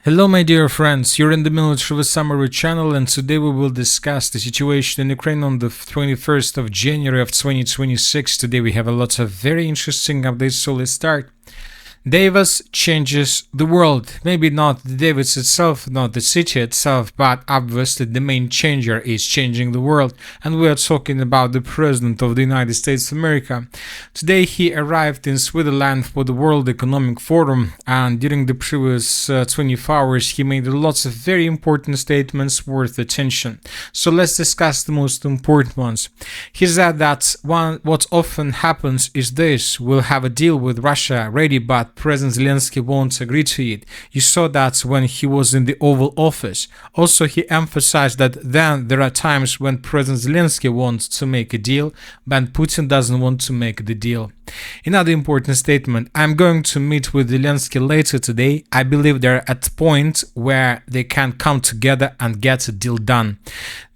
Hello my dear friends, you're in the Military Summary channel, and today we will discuss the situation in Ukraine on the 21st of January of 2026. Today we have a lot of very interesting updates, so let's start. Davos changes the world. Maybe not Davos itself, not the city itself, but obviously the main changer is changing the world. And we are talking about the President of the United States of America. Today he arrived in Switzerland for the World Economic Forum, and during the previous 24 hours he made lots of very important statements worth attention. So let's discuss the most important ones. He said that what often happens is this: we'll have a deal with Russia ready, but President Zelensky won't agree to it. You saw that when he was in the Oval Office. Also, he emphasized that then there are times when President Zelensky wants to make a deal, but Putin doesn't want to make the deal. Another important statement: I'm going to meet with Zelensky later today. I believe they're at a point where they can come together and get a deal done.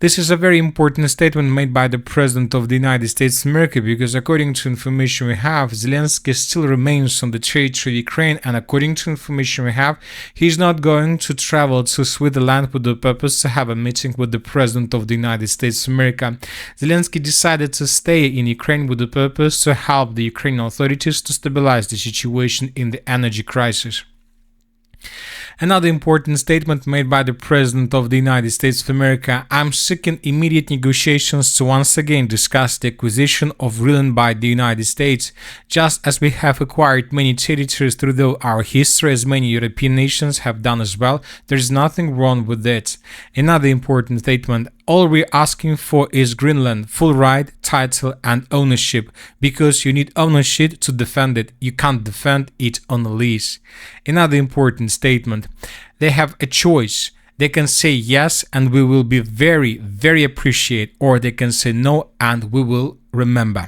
This is a very important statement made by the President of the United States of America, because according to information we have, Zelensky still remains on the territory of Ukraine, and according to information we have, he's not going to travel to Switzerland with the purpose to have a meeting with the President of the United States of America. Zelensky decided to stay in Ukraine with the purpose to help the Ukrainian authorities to stabilize the situation in the energy crisis. Another important statement made by the President of the United States of America: I'm seeking immediate negotiations to once again discuss the acquisition of Greenland by the United States. Just as we have acquired many territories throughout our history, as many European nations have done as well, there is nothing wrong with it. Another important statement: all we're asking for is Greenland, full right, title and ownership, because you need ownership to defend it. You can't defend it on a lease. Another important statement: they have a choice. They can say yes and we will be very appreciative, or they can say no and we will remember.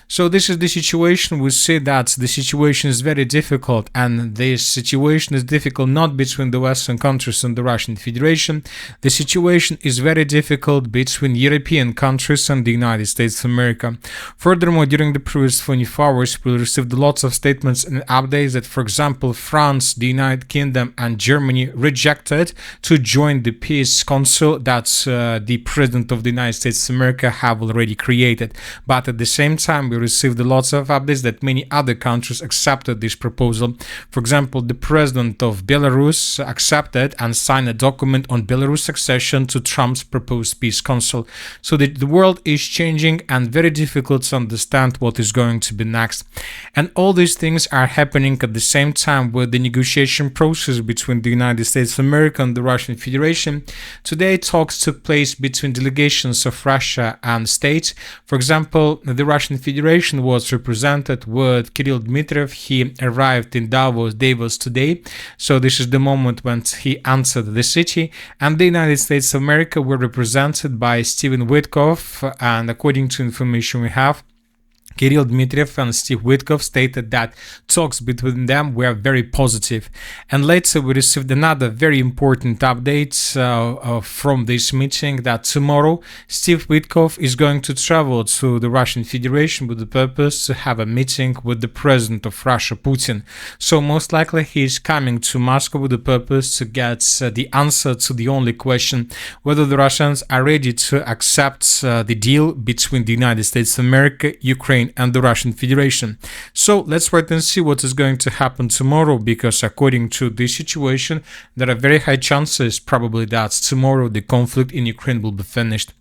So this is the situation. We see that the situation is very difficult, and this situation is difficult not between the Western countries and the Russian Federation. The situation is very difficult between European countries and the United States of America. Furthermore, during the previous 24 hours, we received lots of statements and updates that, for example, France, the United Kingdom and Germany rejected to join the peace council that the President of the United States of America have already created. But at the same time, we received lots of updates that many other countries accepted this proposal. For example, the President of Belarus accepted and signed a document on Belarus accession to Trump's proposed peace council. So the world is changing, and very difficult to understand what is going to be next. And all these things are happening at the same time with the negotiation process between the United States of America and the Russian Federation. Today, talks took place between delegations of Russia and states. For example, the Russian Federation was represented with Kirill Dmitriev. He arrived in Davos today. So this is the moment when he entered the city. And the United States of America were represented by Stephen Witkoff. And according to information we have, Kirill Dmitriev and Steve Witkoff stated that talks between them were very positive. And later we received another very important update from this meeting, that tomorrow Steve Witkoff is going to travel to the Russian Federation with the purpose to have a meeting with the President of Russia, Putin. So most likely he is coming to Moscow with the purpose to get the answer to the only question, whether the Russians are ready to accept the deal between the United States of America, Ukraine and the Russian Federation. So let's wait and see what is going to happen tomorrow, because according to this situation, there are very high chances probably that tomorrow the conflict in Ukraine will be finished.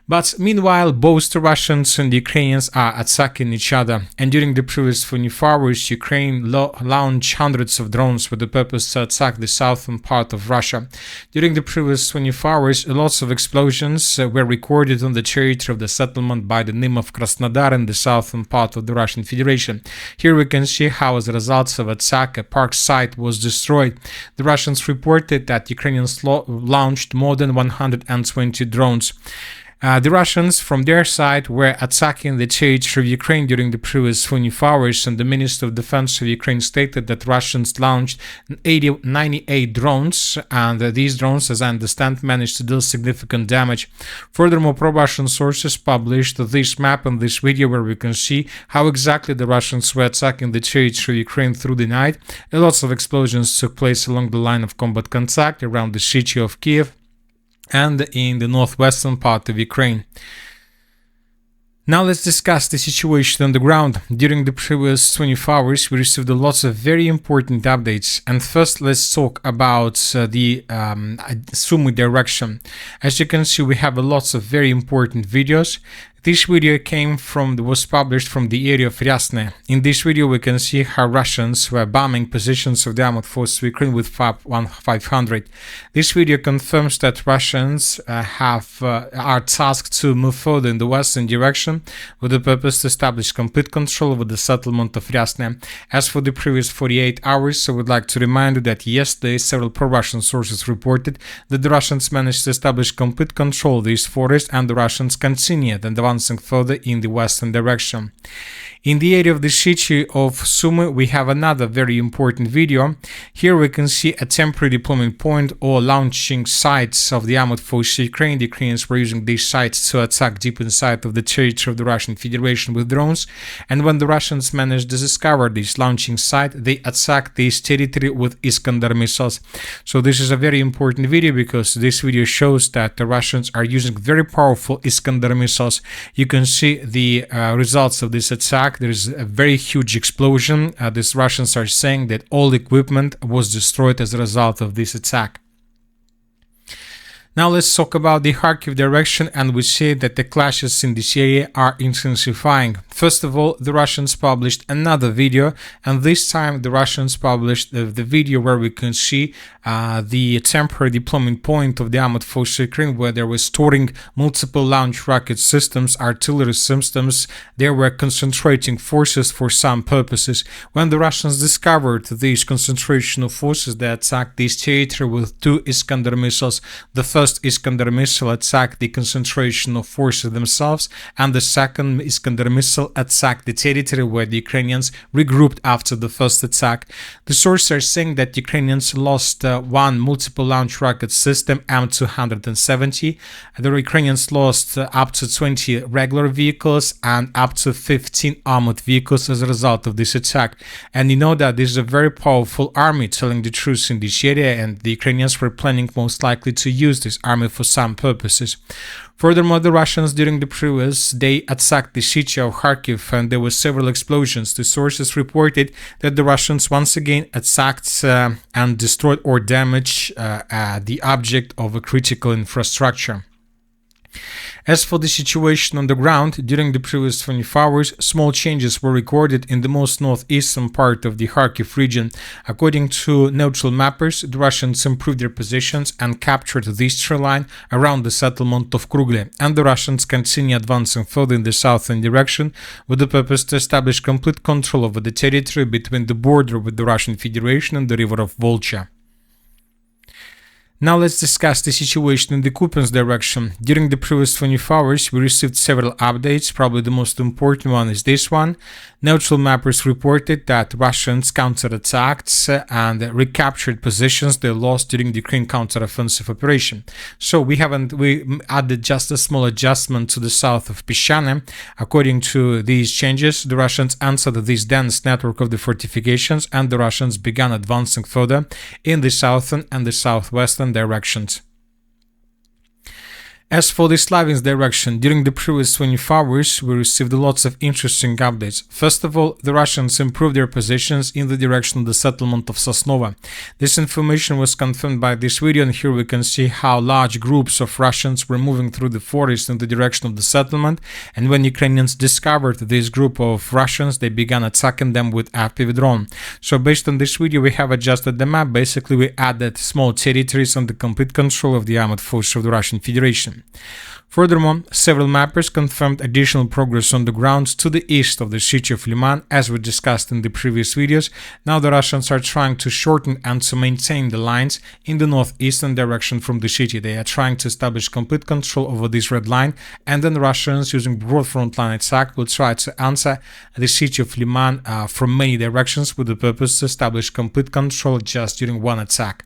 But meanwhile, both the Russians and the Ukrainians are attacking each other, and during the previous 24 hours, Ukraine launched hundreds of drones with the purpose to attack the southern part of Russia. During the previous 24 hours, lots of explosions were recorded on the territory of the settlement by the name of Krasnodar in the southern part of the Russian Federation. Here we can see how, as a result of attack, a park site was destroyed. The Russians reported that Ukrainians launched more than 120 drones. The Russians, from their side, were attacking the territory of Ukraine during the previous 24 hours, and the Minister of Defense of Ukraine stated that Russians launched 98 drones, and these drones, as I understand, managed to deal significant damage. Furthermore, pro-Russian sources published this map and this video where we can see how exactly the Russians were attacking the territory of Ukraine through the night. Lots of explosions took place along the line of combat contact around the city of Kiev and in the northwestern part of Ukraine. Now let's discuss the situation on the ground. During the previous 24 hours, we received lots of very important updates. And first, let's talk about the Sumy direction. As you can see, we have lots of very important videos. This video was published from the area of Ryasne. In this video, we can see how Russians were bombing positions of the armed forces of Ukraine with 500. This video confirms that Russians are tasked to move further in the western direction with the purpose to establish complete control over the settlement of Ryasne. As for the previous 48 hours, I would like to remind you that yesterday several pro-Russian sources reported that the Russians managed to establish complete control of these forests, and the Russians continued and advancing further in the western direction. In the area of the city of Sumy, we have another very important video. Here we can see a temporary deployment point or launching sites of the armed forces of Ukraine. The Ukrainians were using these sites to attack deep inside of the territory of the Russian Federation with drones. And when the Russians managed to discover this launching site, they attacked this territory with Iskander missiles. So this is a very important video because this video shows that the Russians are using very powerful Iskander missiles. You can see the results of this attack. There is a very huge explosion. These Russians are saying that all equipment was destroyed as a result of this attack. Now let's talk about the Kharkiv direction, and we see that the clashes in this area are intensifying. First of all, the Russians published another video, and this time the Russians published the video where we can see the temporary deployment point of the armed forces of Ukraine, where they were storing multiple launch rocket systems, artillery systems. They were concentrating forces for some purposes. When the Russians discovered this concentration of forces, they attacked this territory with 2 Iskander missiles. The first Iskander missile attacked the concentration of forces themselves, and the second Iskander missile attacked the territory where the Ukrainians regrouped after the first attack. The sources are saying that Ukrainians lost one multiple launch rocket system, M270. The Ukrainians lost up to 20 regular vehicles and up to 15 armored vehicles as a result of this attack. And you know that this is a very powerful army, telling the truth in this area, and the Ukrainians were planning most likely to use this army for some purposes. Furthermore, the Russians during the previous day attacked the city of Kharkiv, and there were several explosions. The sources reported that the Russians once again attacked and destroyed or damaged the object of a critical infrastructure. As for the situation on the ground, during the previous 24 hours, small changes were recorded in the most northeastern part of the Kharkiv region. According to neutral mappers, the Russians improved their positions and captured this tree line around the settlement of Krugle, and the Russians continue advancing further in the southern direction with the purpose to establish complete control over the territory between the border with the Russian Federation and the river of Volcha. Now let's discuss the situation in the Kupiansk direction. During the previous 24 hours, we received several updates. Probably the most important one is this one. Neutral mappers reported that Russians counterattacked and recaptured positions they lost during the Ukraine counteroffensive operation. So we added just a small adjustment to the south of Peshane. According to these changes, the Russians answered this dense network of the fortifications, and the Russians began advancing further in the southern and the southwestern directions. As for the Slavyansk direction, during the previous 24 hours, we received lots of interesting updates. First of all, the Russians improved their positions in the direction of the settlement of Sosnovo. This information was confirmed by this video, and here we can see how large groups of Russians were moving through the forest in the direction of the settlement, and when Ukrainians discovered this group of Russians, they began attacking them with FPV drone. So based on this video, we have adjusted the map. Basically, we added small territories under complete control of the armed forces of the Russian Federation. position. Furthermore, several mappers confirmed additional progress on the ground to the east of the city of Liman, as we discussed in the previous videos. Now the Russians are trying to shorten and to maintain the lines in the northeastern direction from the city. They are trying to establish complete control over this red line, and then Russians, using broad front line attack, will try to answer the city of Liman from many directions with the purpose to establish complete control just during one attack.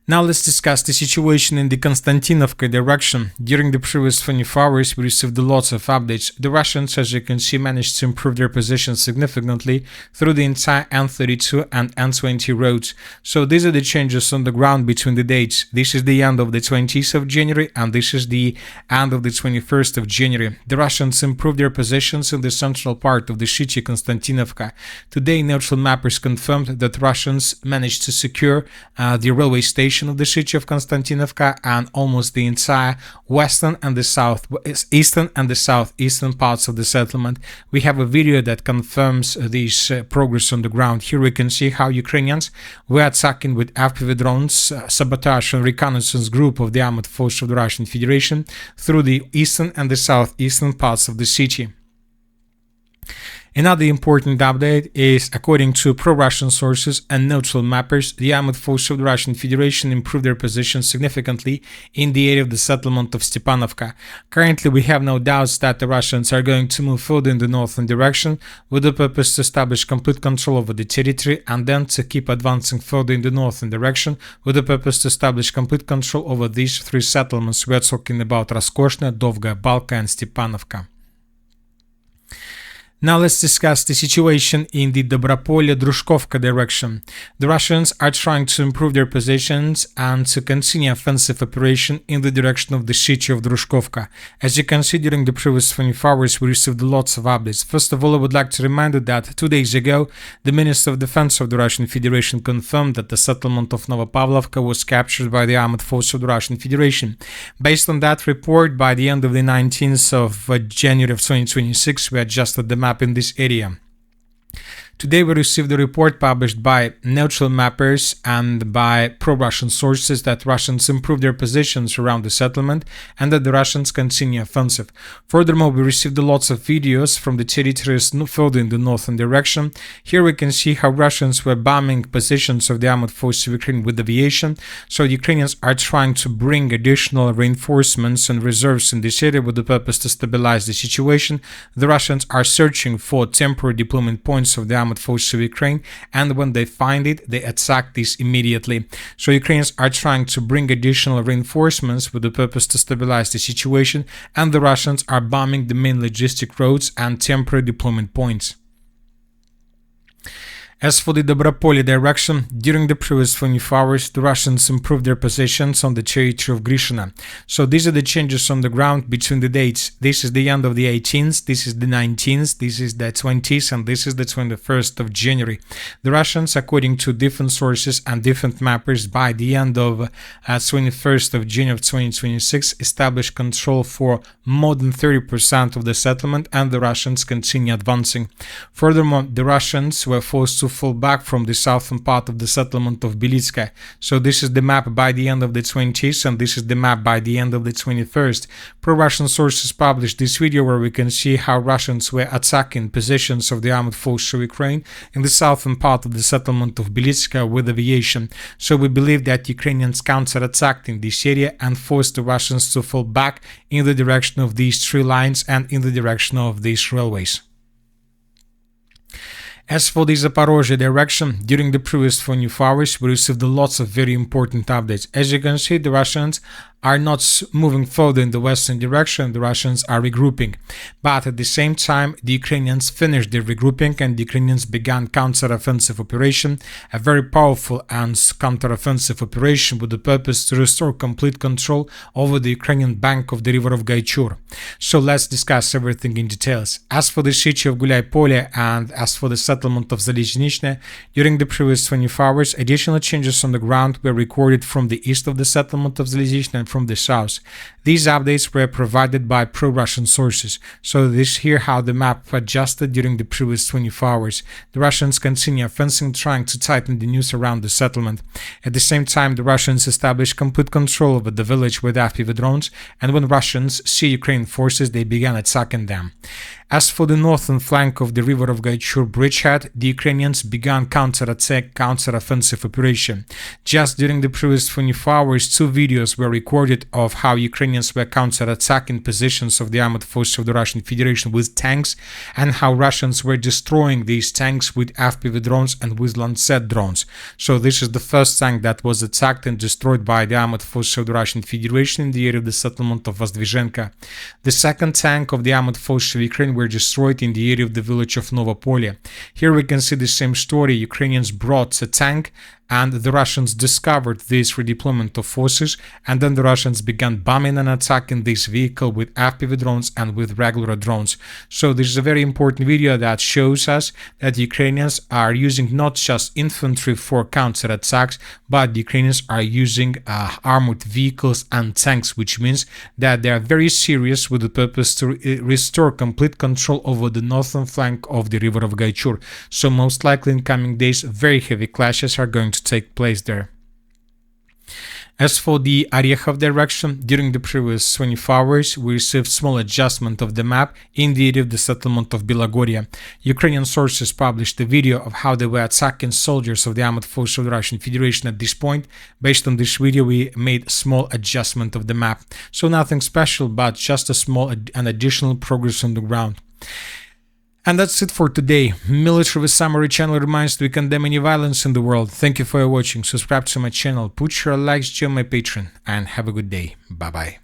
Now let's discuss the situation in the Constantinovka direction. During the previous 24 hours, we received lots of updates. The Russians, as you can see, managed to improve their position significantly through the entire N32 and N20 roads. So these are the changes on the ground between the dates. This is the end of the 20th of January and this is the end of the 21st of January. The Russians improved their positions in the central part of the city Constantinovka. Today, neutral mappers confirmed that Russians managed to secure the railway station of the city of Constantinovka and almost the entire western and the southeastern and the southeastern parts of the settlement. We have a video that confirms this progress on the ground. Here we can see how Ukrainians were attacking with FPV drones, sabotage and reconnaissance group of the armored force of the Russian Federation through the eastern and the southeastern parts of the city. Another important update is, according to pro-Russian sources and neutral mappers, the armored forces of the Russian Federation improved their position significantly in the area of the settlement of Stepanovka. Currently, we have no doubts that the Russians are going to move further in the northern direction with the purpose to establish complete control over the territory and then to keep advancing further in the northern direction with the purpose to establish complete control over these three settlements. We are talking about Roskoshna, Dovga, Balka and Stepanovka. Now let's discuss the situation in the Drakovka direction. The Russians are trying to improve their positions and to continue offensive operation in the direction of the city of Drakovka. As you can see, during the previous 24 hours, we received lots of updates. First of all, I would like to remind you that 2 days ago, the Minister of Defense of the Russian Federation confirmed that the settlement of Novopavlovka was captured by the armored force of the Russian Federation. Based on that report, by the end of the 19th of January of 2026, we adjusted the map in this area. Today we received a report published by neutral mappers and by pro-Russian sources that Russians improved their positions around the settlement and that the Russians continue offensive. Furthermore, we received lots of videos from the territories further in the northern direction. Here we can see how Russians were bombing positions of the armored forces of Ukraine with aviation. So Ukrainians are trying to bring additional reinforcements and reserves in this area with the purpose to stabilize the situation. The Russians are searching for temporary deployment points of the armored forces of Ukraine, and when they find it, they attack this immediately. So Ukrainians are trying to bring additional reinforcements with the purpose to stabilize the situation, and the Russians are bombing the main logistic roads and temporary deployment points. As for the Dobropolye direction, during the previous 24 hours, the Russians improved their positions on the territory of Grishina. So these are the changes on the ground between the dates. This is the end of the 18th, this is the 19th, this is the 20th, and this is the 21st of January. The Russians, according to different sources and different mappers, by the end of 21st of January of 2026, established control for more than 30% of the settlement, and the Russians continue advancing. Furthermore, the Russians were forced to fall back from the southern part of the settlement of Belitska. So this is the map by the end of the 20th and this is the map by the end of the 21st. Pro-Russian sources published this video where we can see how Russians were attacking positions of the armored forces of Ukraine in the southern part of the settlement of Belitska with aviation. So we believe that Ukrainians counterattacked in this area and forced the Russians to fall back in the direction of these three lines and in the direction of these railways. As for the Zaporizhzhia direction, during the previous 24 hours, we received lots of very important updates. As you can see, the Russians are not moving further in the western direction, the Russians are regrouping. But at the same time, the Ukrainians finished their regrouping and the Ukrainians began counteroffensive operation, a very powerful and counteroffensive operation with the purpose to restore complete control over the Ukrainian bank of the river of Gaichur. So let's discuss everything in details. As for the city of Gulyai-Polye and as for the settlement of Zalizhnishne, during the previous 24 hours, additional changes on the ground were recorded from the east of the settlement of Zalizhnishne and from the south. These updates were provided by pro-Russian sources. So this here how the map adjusted during the previous 24 hours. The Russians continue offensive, trying to tighten the noose around the settlement. At the same time, the Russians established complete control over the village with FPV drones, and when Russians see Ukrainian forces, they began attacking them. As for the northern flank of the river of Gaichur bridgehead, the Ukrainians began counteroffensive operation. Just during the previous 24 hours, 2 videos were recorded of how Ukrainians were counterattacking positions of the armored forces of the Russian Federation with tanks, and how Russians were destroying these tanks with FPV drones and with Lancet drones. So this is the first tank that was attacked and destroyed by the armored forces of the Russian Federation in the area of the settlement of Vozdvizhenka. The second tank of the armored forces of Ukraine were destroyed in the area of the village of Novopolye. Here we can see the same story. Ukrainians brought a tank, and the Russians discovered this redeployment of forces, and then the Russians began bombing and attacking this vehicle with FPV drones and with regular drones. So this is a very important video that shows us that the Ukrainians are using not just infantry for counterattacks, but the Ukrainians are using armored vehicles and tanks, which means that they are very serious with the purpose to restore complete control over the northern flank of the river of Gaichur. So most likely in coming days, very heavy clashes are going to take place there. As for the Orekhov direction, during the previous 24 hours, we received small adjustment of the map in the area of the settlement of Bilogoria. Ukrainian sources published a video of how they were attacking soldiers of the armored forces of the Russian Federation at this point. Based on this video, we made small adjustment of the map. So nothing special, but just a small and additional progress on the ground. And that's it for today. Military Summary channel reminds we condemn any violence in the world. Thank you for watching. Subscribe to my channel, put your likes, join my Patreon, and have a good day. Bye bye.